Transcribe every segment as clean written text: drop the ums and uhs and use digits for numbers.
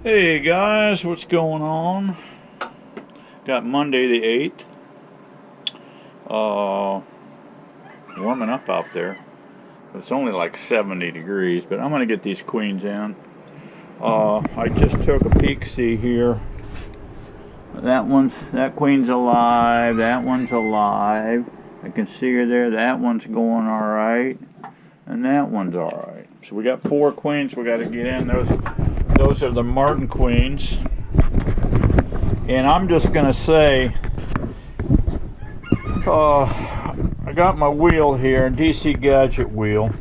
Hey guys, what's going on? Got Monday the 8th. Warming up out there. It's only like 70 degrees, but I'm gonna get these queens in. I just took a peek, see here. That queen's alive, that one's alive. I can see her there, that one's going alright, and that one's alright. So we got 4 queens we gotta get in. Those are the Martin queens. And I'm just gonna say, I got my wheel here, DC Gadget wheel,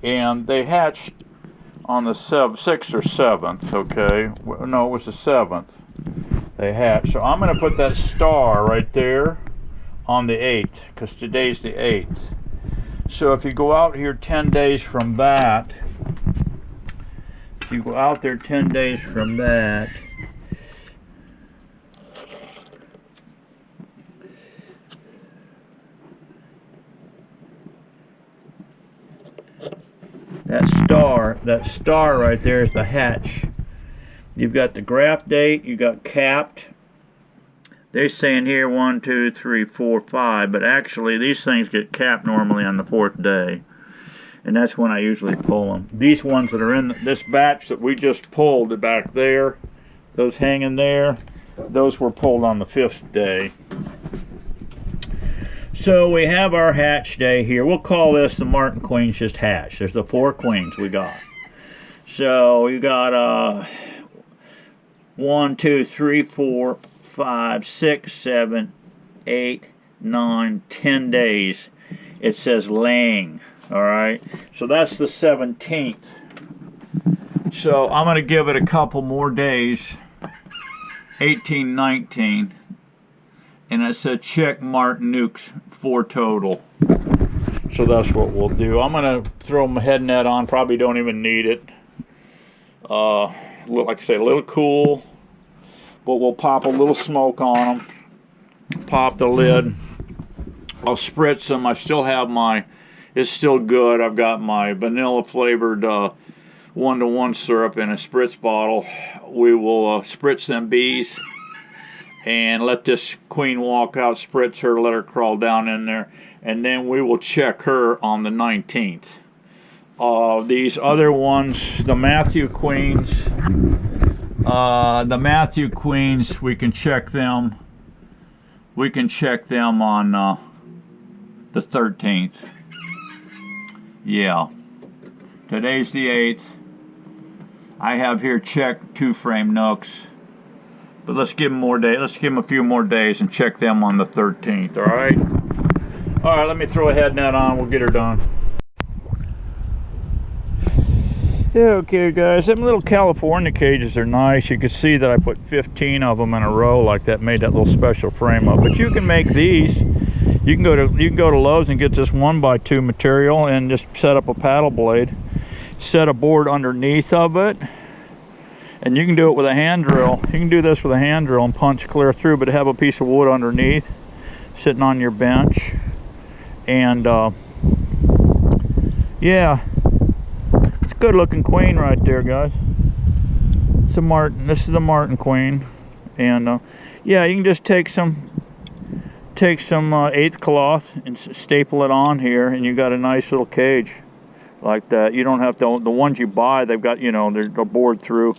and they hatched on the 6th or 7th, okay? No, it was the 7th they hatched. So I'm gonna put that star right there on the 8th, because today's the 8th. So if you go out here 10 days from that, you go out there 10 days from that, that star right there is the hatch. You've got the graft date, you got capped. They're saying here 1, 2, 3, 4, 5, but actually these things get capped normally on the 4th day. And that's when I usually pull them. These ones that are in this batch that we just pulled back there, those hanging there, those were pulled on the 5th day. So we have our hatch day here. We'll call this the Martin Queens just hatched. There's the 4 queens we got. So you got 1, 2, 3, 4, 5, 6, 7, 8, 9, 10 days. It says laying. Alright, so that's the 17th. So I'm going to give it a couple more days. 18, 19. And it said check Martin Nukes 4 total. So that's what we'll do. I'm going to throw my head net on. Probably don't even need it. Like I say, a little cool. But we'll pop a little smoke on them. Pop the lid. I'll spritz them. I still have my... It's still good. I've got my vanilla flavored 1-to-1 syrup in a spritz bottle. We will spritz them bees and let this queen walk out, spritz her, let her crawl down in there, and then we will check her on the 19th. These other ones, the Matthew queens, we can check them. We can check them on the 13th. Yeah, today's the 8th. I have here checked 2-frame nooks, but let's give them more days. Let's give them a few more days and check them on the 13th. All right. All right. Let me throw a head net on. We'll get her done. Yeah, okay, guys. Them little California cages are nice. You can see that I put 15 of them in a row like that. Made that little special frame up. But you can make these. You can go to Lowe's and get this 1x2 material and just set up a paddle blade, set a board underneath of it, and you can do it with a hand drill. You can do this with a hand drill and punch clear through, but have a piece of wood underneath sitting on your bench. And yeah, it's a good looking queen right there, guys. It's a Martin. This is the Martin queen. And yeah, you can just take some 8th cloth and staple it on here, and you got a nice little cage like that. You don't have to, the ones you buy, they've got, you know, they're bored through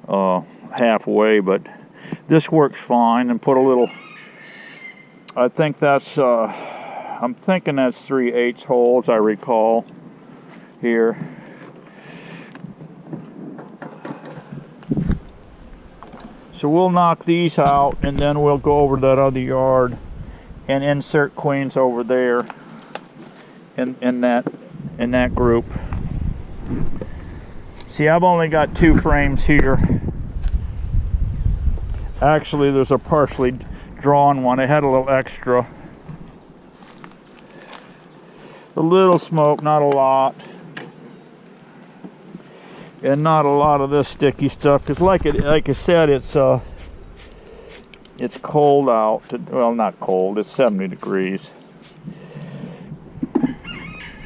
halfway, but this works fine. And put a little, I think that's I'm thinking that's 3/8 holes, I recall here. So we'll knock these out, and then we'll go over that other yard and insert queens over there in that group. See, I've only got 2 frames here. Actually, there's a partially drawn one. It had a little extra. A little smoke, not a lot. And not a lot of this sticky stuff, because like I said, it's cold out. Well, not cold, it's 70 degrees.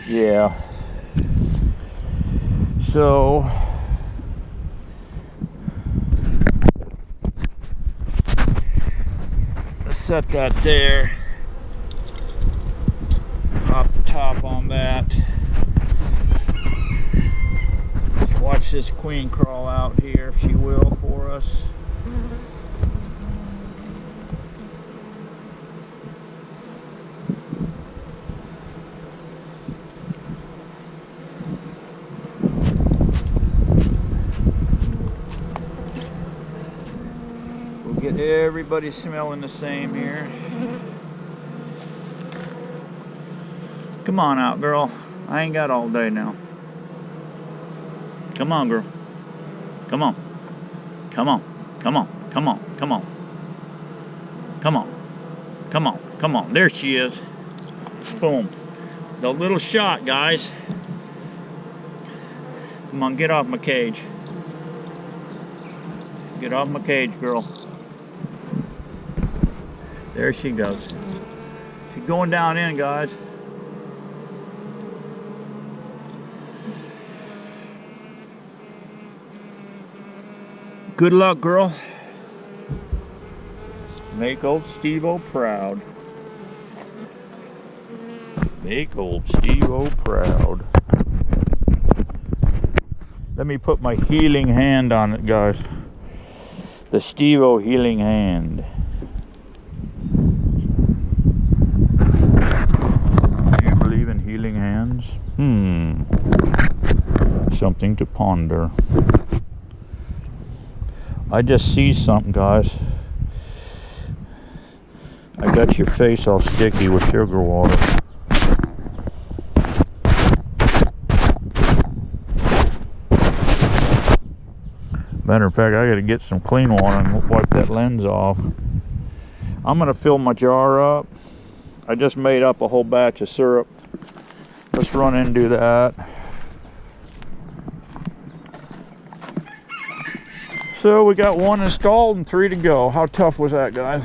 Yeah. So set that there. Pop the top on that. Let's watch this queen crawl out here, if she will, for us. We'll get everybody smelling the same here. Come on out, girl. I ain't got all day now. Come on, girl. Come on. Come on. Come on. Come on. Come on. Come on. Come on. Come on. There she is. Boom. The little shot, guys. Come on, get off my cage. Get off my cage, girl. There she goes. She's going down in, guys. Good luck, girl. Make old Steve-O proud. Make old Steve-O proud. Let me put my healing hand on it, guys. The Steve-O healing hand. Do you believe in healing hands? Something to ponder. I just see something, guys. I got your face all sticky with sugar water. Matter of fact, I gotta get some clean water and wipe that lens off. I'm gonna fill my jar up. I just made up a whole batch of syrup. Let's run in and do that. So we got 1 installed and 3 to go. How tough was that, guys?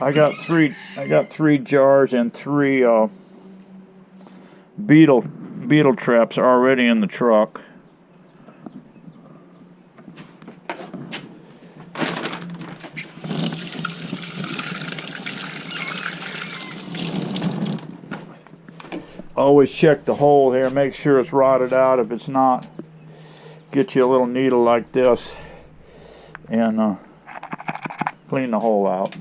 I got three jars and 3 beetle traps already in the truck. Always check the hole here, make sure it's rotted out. If it's not, get you a little needle like this and clean the hole out.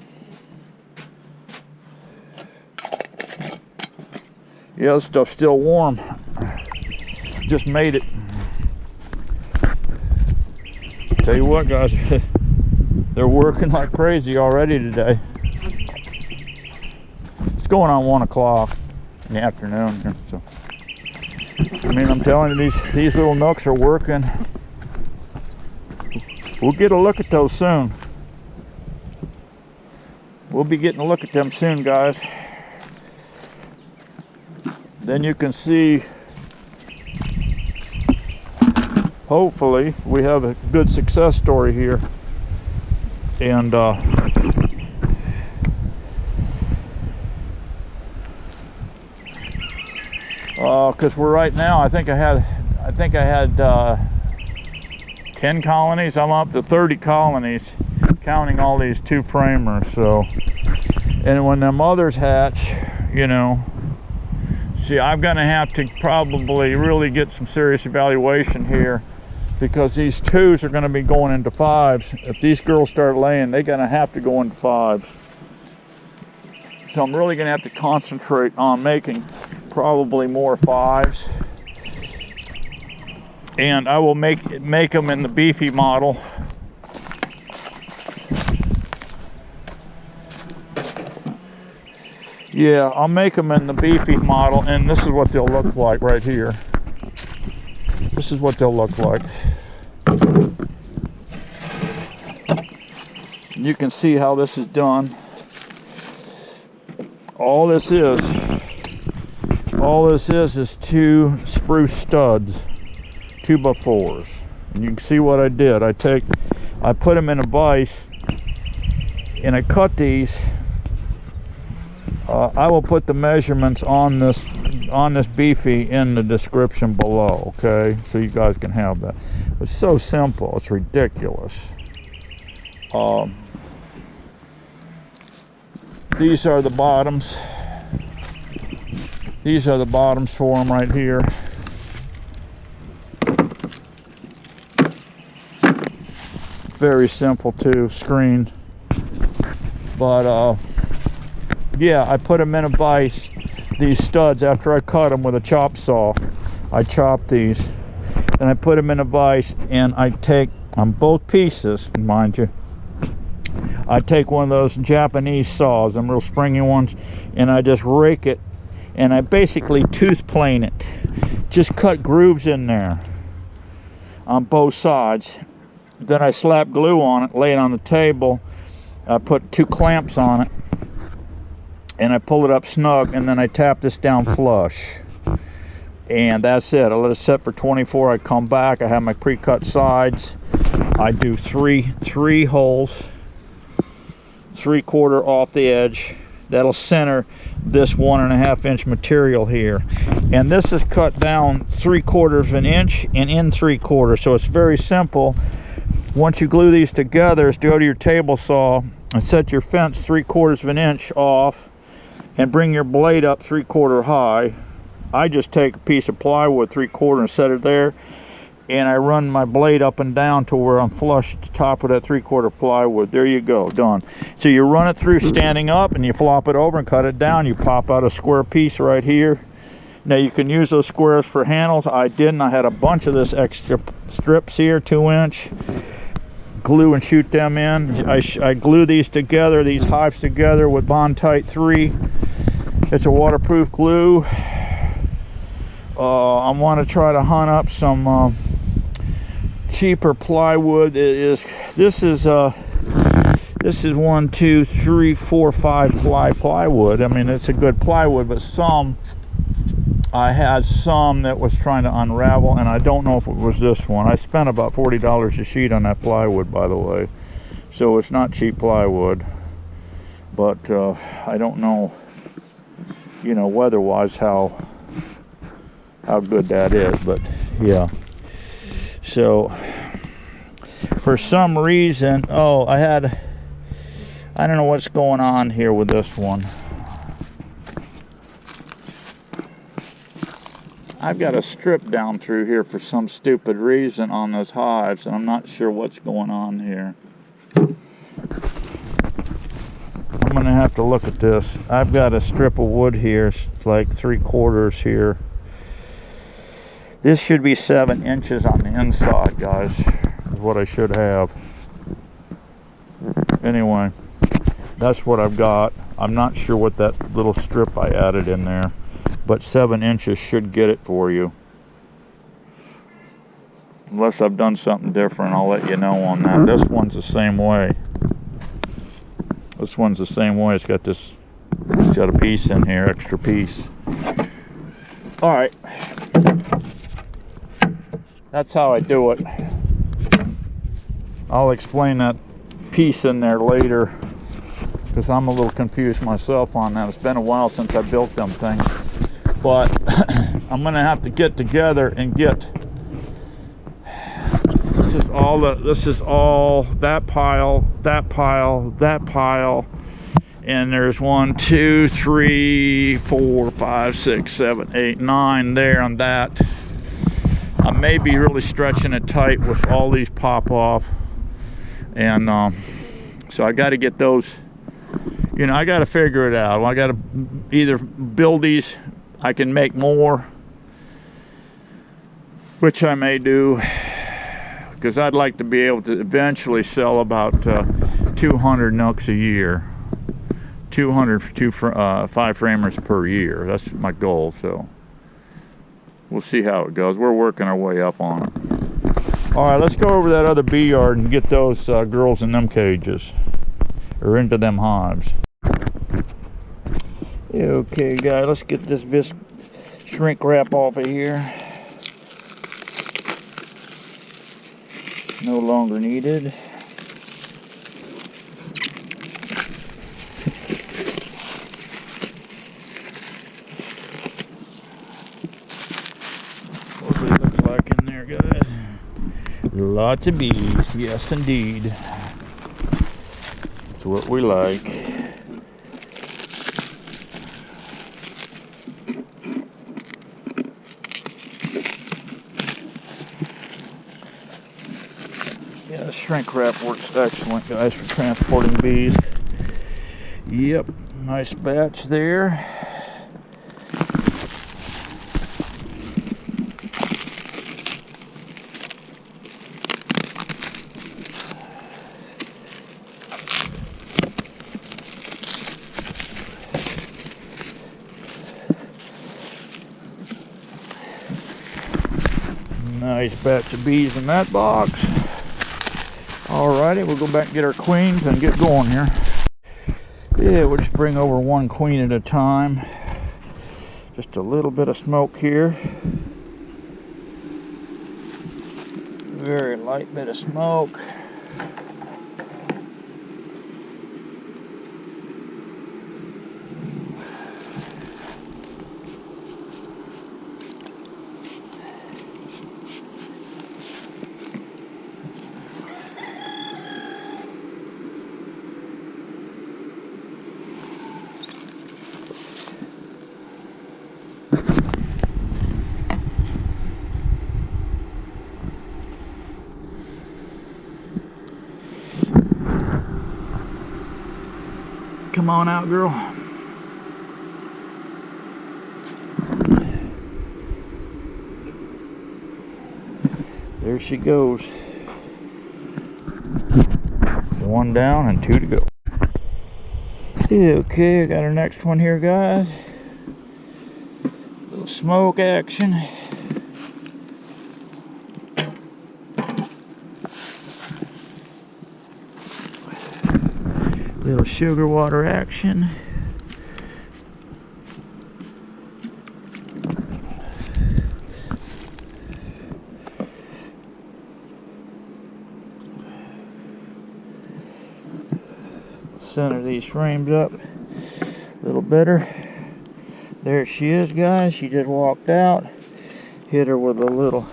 Yeah, this stuff's still warm. Just made it. Tell you what, guys, they're working like crazy already today. It's going on 1 o'clock in the afternoon here, so. I mean, I'm telling you, these little nooks are working. We'll get a look at those soon. We'll be getting a look at them soon, guys. Then you can see, hopefully, we have a good success story here. And because we're right now, I think I had 10 colonies. I'm up to 30 colonies, counting all these 2 framers. So, and when them others hatch, you know. See, I'm going to have to probably really get some serious evaluation here, because these 2s are going to be going into 5s. If these girls start laying, they're going to have to go into 5s. So I'm really going to have to concentrate on making probably more 5s. And I will make them in the beefy model. Yeah, I'll make them in the beefy model, and this is what they'll look like right here. This is what they'll look like. You can see how this is done. all this is 2 spruce studs, 2x4s. And you can see what I did. I put them in a vise and I cut these. I will put the measurements on this beefy in the description below, okay, so you guys can have that. It's so simple, it's ridiculous. These are the bottoms. These are the bottoms for them right here. Very simple too, screen. But yeah, I put them in a vise, these studs, after I cut them with a chop saw. I chop these, and I put them in a vise, and I take, on both pieces, mind you, I take one of those Japanese saws, them real springy ones, and I just rake it, and I basically tooth plane it. Just cut grooves in there on both sides. Then I slap glue on it, lay it on the table. I put 2 clamps on it, and I pull it up snug, and then I tap this down flush. And that's it. I let it set for 24. I come back. I have my pre-cut sides. I do three holes, 3/4 off the edge. That'll center this 1.5 inch material here. And this is cut down 3/4 of an inch and in 3/4. So it's very simple. Once you glue these together, is to go to your table saw and set your fence 3/4 of an inch off and bring your blade up 3/4 high. I just take a piece of plywood 3/4 and set it there, and I run my blade up and down to where I'm flush at the top of that 3/4 plywood. There you go, done. So you run it through standing up, and you flop it over and cut it down. You pop out a square piece right here. Now you can use those squares for handles. I didn't. I had a bunch of this extra strips here, 2-inch. Glue and shoot them in. I glue these together, these hives together with Bondtite 3. It's a waterproof glue. I want to try to hunt up some cheaper plywood. This is 1, 2, 3, 4, 5 ply plywood. I mean, it's a good plywood, but I had some that was trying to unravel, and I don't know if it was this one. I spent about $40 a sheet on that plywood, by the way, so it's not cheap plywood. But I don't know, you know, weather-wise how good that is, but yeah. So for some reason, I don't know what's going on here with this one. I've got a strip down through here for some stupid reason on those hives, and I'm not sure what's going on here. I'm gonna have to look at this. I've got a strip of wood here, it's like 3/4 here. This should be 7 inches on the inside, guys, is what I should have. Anyway, that's what I've got. I'm not sure what that little strip I added in there, but 7 inches should get it for you. Unless I've done something different, I'll let you know on that. This one's the same way. This one's the same way. It's got a piece in here, extra piece. All right. That's how I do it. I'll explain that piece in there later, because I'm a little confused myself on that. It's been a while since I built them things. But I'm gonna have to get together and get, this is all that pile, that pile, that pile, and there's 1, 2, 3, 4, 5, 6, 7, 8, 9 there on that. I may be really stretching it tight with all these pop off, and so I got to get those, you know, I got to figure it out. I got to either build these, I can make more, which I may do, because I'd like to be able to eventually sell about 200 nooks a year, 200 5 framers per year. That's my goal. So we'll see how it goes. We're working our way up on it. All right, let's go over that other bee yard and get those girls in them cages, or into them hives. Okay, guys, let's get this shrink wrap off of here. No longer needed. What does it look like in there, guys? Lots of bees, yes indeed. That's what we like. Yeah, the shrink wrap works excellent, guys, for transporting bees. Yep, nice batch there. Nice batch of bees in that box. Alrighty, we'll go back and get our queens and get going here. Yeah, we'll just bring over one queen at a time. Just a little bit of smoke here. Very light bit of smoke. Come on out, girl. There she goes. One down and two to go. Okay, I got our next one here, guys. Little smoke action. Little sugar water action. Center these frames up a little better. There she is, guys. She just walked out. Hit her with a little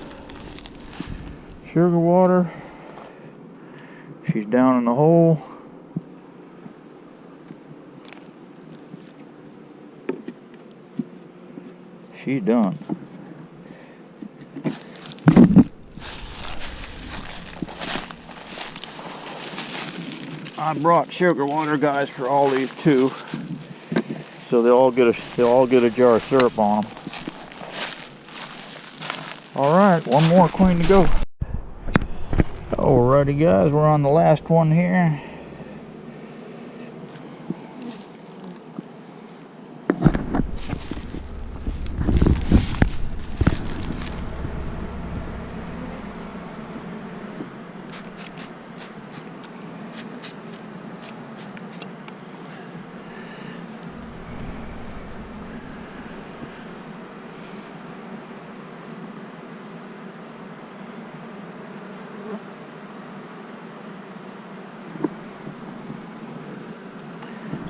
sugar water. She's down in the hole. She's done. I brought sugar water, guys, for all these too, so they'll all get a jar of syrup on them. All right, one more queen to go. Alrighty, guys, we're on the last one here.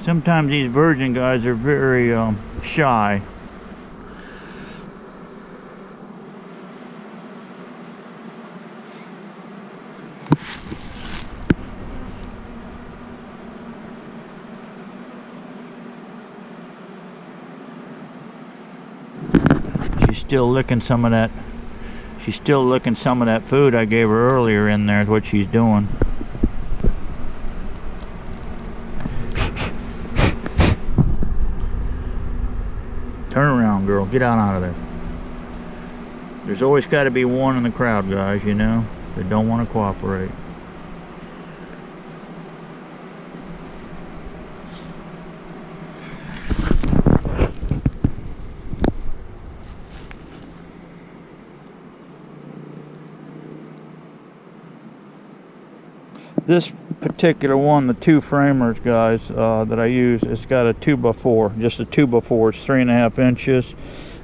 Sometimes these virgin guys are very shy. She's still licking some of that. She's still licking some of that food I gave her earlier in there is what she's doing. Turn around, girl. Get out of there. There's always got to be one in the crowd, guys, you know, that don't want to cooperate. particular one, the 2 framers, guys, that I use, it's got a 2x4, just a 2x4. It's 3.5 inches.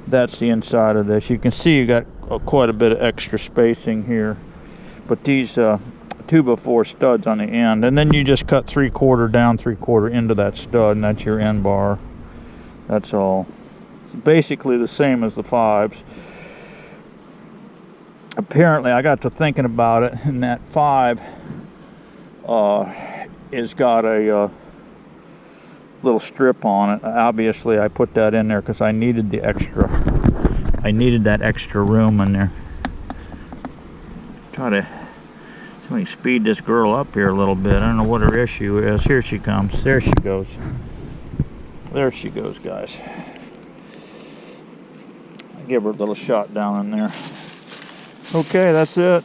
That's the inside of this. You can see you got quite a bit of extra spacing here, but these 2x4 studs on the end, and then you just cut 3/4 down, 3/4 into that stud, and that's your end bar. That's all. It's basically the same as the 5s. Apparently, I got to thinking about it, and that 5 is got a little strip on it. Obviously, I put that in there because I needed the extra. I needed that extra room in there. Try to let me speed this girl up here a little bit. I don't know what her issue is. Here she comes. There she goes. There she goes, guys. I'll give her a little shot down in there. Okay, that's it.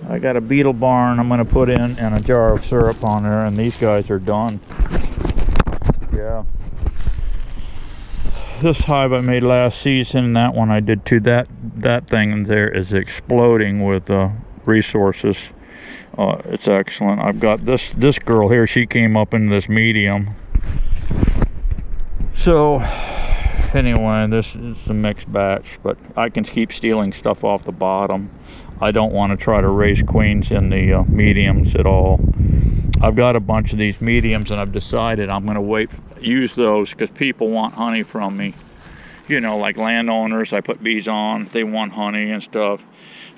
I got a beetle barn I'm going to put in and a jar of syrup on there, and these guys are done. Yeah. This hive I made last season, and that one I did too. That thing in there is exploding with resources. It's excellent. I've got this girl here. She came up in this medium. So anyway, this is a mixed batch, but I can keep stealing stuff off the bottom. I don't want to try to raise queens in the mediums at all. I've got a bunch of these mediums, and I've decided I'm going to use those because people want honey from me. You know, like landowners, I put bees on, they want honey and stuff.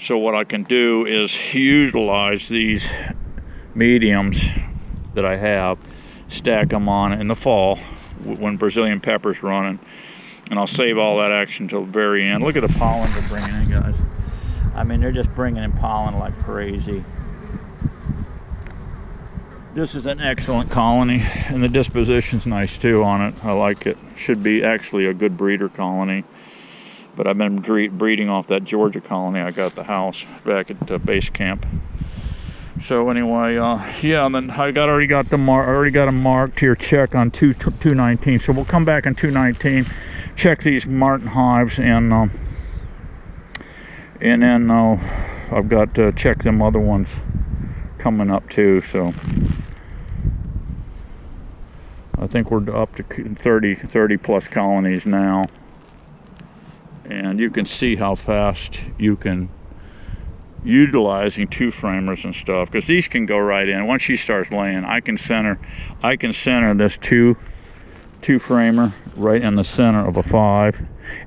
So what I can do is utilize these mediums that I have, stack them on in the fall when Brazilian pepper's running, and I'll save all that action till the very end. Look at the pollen they're bringing in, guys. I mean, they're just bringing in pollen like crazy. This is an excellent colony, and the disposition's nice too on it. I like it. Should be actually a good breeder colony. But I've been breeding off that Georgia colony I got at the house back at base camp. So anyway, yeah, and then I already got them marked here. Check on 219. So we'll come back in 219, check these Martin hives, and then I've got to check them other ones coming up too. So I think we're up to 30 plus colonies now, and you can see how fast you can utilizing 2 framers and stuff, because these can go right in. Once she starts laying, I can center this two framer right in the center of a 5,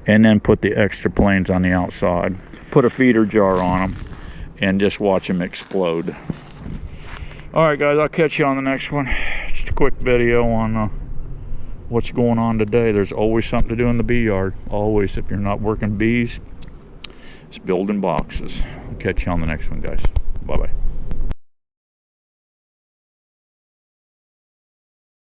and then put the extra planes on the outside, put a feeder jar on them, and just watch them explode. All right, guys, I'll catch you on the next one. Just a quick video on what's going on today. There's always something to do in the bee yard. Always. If you're not working bees, it's building boxes. I'll catch you on the next one, guys. Bye-bye.